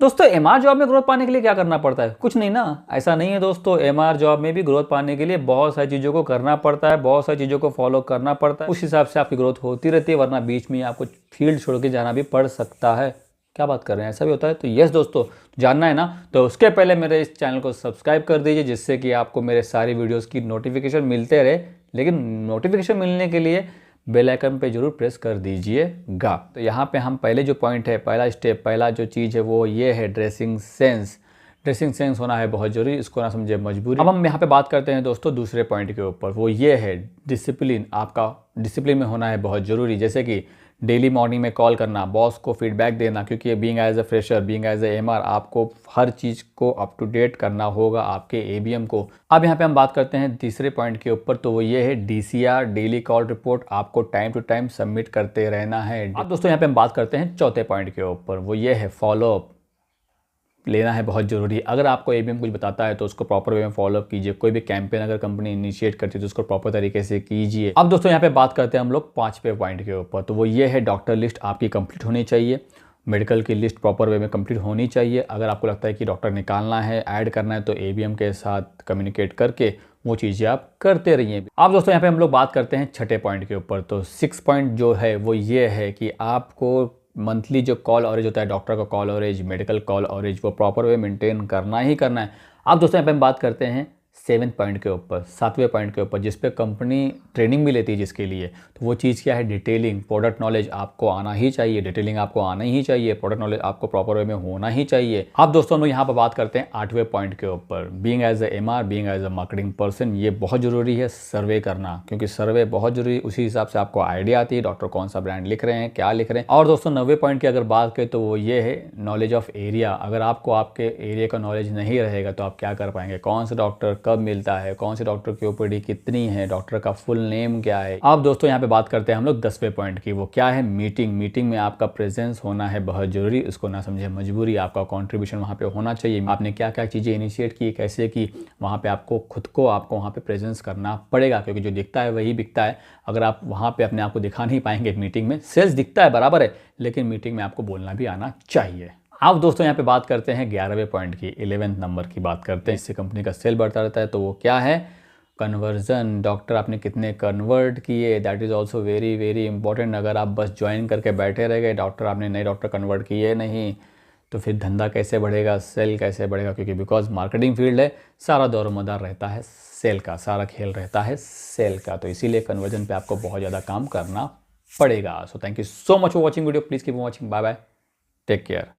दोस्तों MR job में growth पाने के लिए क्या करना पड़ता है? कुछ नहीं ना, ऐसा नहीं है दोस्तों। एमआर जॉब में भी ग्रोथ पाने के लिए बहुत सारी चीज़ों को करना पड़ता है, बहुत सारी चीज़ों को फॉलो करना पड़ता है। उस हिसाब से आपकी ग्रोथ होती रहती है, वरना बीच में आपको फील्ड छोड़ के जाना भी पड़ सकता है। क्या बात कर रहे हैं, ऐसा भी होता है? तो यस दोस्तों, जानना है ना तो उसके पहले मेरे इस चैनल को सब्सक्राइब कर दीजिए, जिससे कि आपको मेरे सारी वीडियोज़ की नोटिफिकेशन मिलते रहे। लेकिन नोटिफिकेशन मिलने के लिए बेल आइकन पे जरूर प्रेस कर दीजिएगा। तो यहाँ पे हम पहले जो पॉइंट है, पहला स्टेप, पहला जो चीज़ है वो ये है ड्रेसिंग सेंस। ड्रेसिंग सेंस होना है बहुत जरूरी, इसको ना समझे मजबूरी। अब हम यहाँ पे बात करते हैं दोस्तों दूसरे पॉइंट के ऊपर, वो ये है डिसिप्लिन। आपका डिसिप्लिन में होना है बहुत ज़रूरी, जैसे कि डेली मॉर्निंग में कॉल करना, बॉस को फीडबैक देना, क्योंकि being as a fresher, being as a MR, आपको हर चीज़ को अप टू डेट करना होगा आपके एबीएम को। अब यहाँ पे हम बात करते हैं तीसरे पॉइंट के ऊपर, तो वो ये है डीसीआर, डेली कॉल रिपोर्ट। आपको टाइम टू टाइम सबमिट करते रहना है। अब दोस्तों यहाँ पे हम बात करते हैं चौथे पॉइंट के ऊपर, वो ये है फॉलोअप। लेना है बहुत ज़रूरी। अगर आपको एबीएम कुछ बताता है तो उसको प्रॉपर वे में फॉलोअप कीजिए। कोई भी कैंपेन अगर कंपनी इनिशिएट करती है तो उसको प्रॉपर तरीके से कीजिए। अब दोस्तों यहाँ पे बात करते हैं हम लोग पांचवें पॉइंट के ऊपर, तो वो ये है डॉक्टर लिस्ट आपकी कंप्लीट होनी चाहिए। मेडिकल की लिस्ट प्रॉपर वे में कंप्लीट होनी चाहिए। अगर आपको लगता है कि डॉक्टर निकालना है, ऐड करना है, तो एबीएम के साथ कम्युनिकेट करके वो चीज़ें आप करते रहिए। अब दोस्तों यहाँ पे हम लोग बात करते हैं छठे पॉइंट के ऊपर, तो 6 पॉइंट जो है वो ये है कि आपको मंथली जो कॉल ऑवरेज होता है, डॉक्टर का कॉल ऑवरेज, मेडिकल कॉल ऑवरेज, वो प्रॉपर वे मेंटेन करना ही करना है। अब दोस्तों यहाँ पे हम बात करते हैं 7 पॉइंट के ऊपर, 7वें पॉइंट के ऊपर, जिस पे कंपनी ट्रेनिंग भी लेती है जिसके लिए। तो वो चीज़ क्या है? डिटेलिंग। प्रोडक्ट नॉलेज आपको आना ही चाहिए, डिटेलिंग आपको आना ही चाहिए, प्रोडक्ट नॉलेज आपको प्रॉपर वे में होना ही चाहिए। अब दोस्तों हम लोग यहाँ पर बात करते हैं 8वें पॉइंट के ऊपर, being as a MR, being as a marketing person. ये बहुत ज़रूरी है सर्वे करना, क्योंकि सर्वे बहुत जरूरी, उसी हिसाब से आपको आइडिया आती है डॉक्टर कौन सा ब्रांड लिख रहे हैं, क्या लिख रहे हैं। और दोस्तों 9वें पॉइंट की अगर बात करें तो वो ये है नॉलेज ऑफ एरिया। अगर आपको आपके एरिया का नॉलेज नहीं रहेगा तो आप क्या कर पाएंगे? कौन सा डॉक्टर कब मिलता है, कौन से डॉक्टर की ओपीडी कितनी है, डॉक्टर का फुल नेम क्या है। अब दोस्तों यहाँ पे बात करते हैं हम लोग 10वें पॉइंट की, वो क्या है? मीटिंग। मीटिंग में आपका प्रेजेंस होना है बहुत जरूरी, उसको ना समझे मजबूरी। आपका कंट्रीब्यूशन वहाँ पे होना चाहिए। आपने क्या क्या चीज़ें इनिशिएट की, कैसे की, वहाँ पे आपको खुद को आपको वहाँ पे प्रेजेंस करना पड़ेगा, क्योंकि जो दिखता है वही बिकता है। अगर आप वहाँ पे अपने आप को दिखा नहीं पाएंगे मीटिंग में, सेल्स दिखता है बराबर है, लेकिन मीटिंग में आपको बोलना भी आना चाहिए। अब दोस्तों यहाँ पे बात करते हैं 11वें पॉइंट की, 11th नंबर की बात करते हैं। इससे कंपनी का सेल बढ़ता रहता है, तो वो क्या है? कन्वर्जन। डॉक्टर आपने कितने कन्वर्ट किए, that is also very very important. अगर आप बस ज्वाइन करके बैठे रह गए, डॉक्टर आपने नए डॉक्टर कन्वर्ट किए नहीं, तो फिर धंधा कैसे बढ़ेगा, सेल कैसे बढ़ेगा? क्योंकि बिकॉज मार्केटिंग फील्ड है, सारा दौर मदार रहता है सेल का, सारा खेल रहता है सेल का। तो इसीलिए कन्वर्जन पे आपको बहुत ज़्यादा काम करना पड़ेगा। So thank you so much for watching video, please keep watching, bye bye, take care.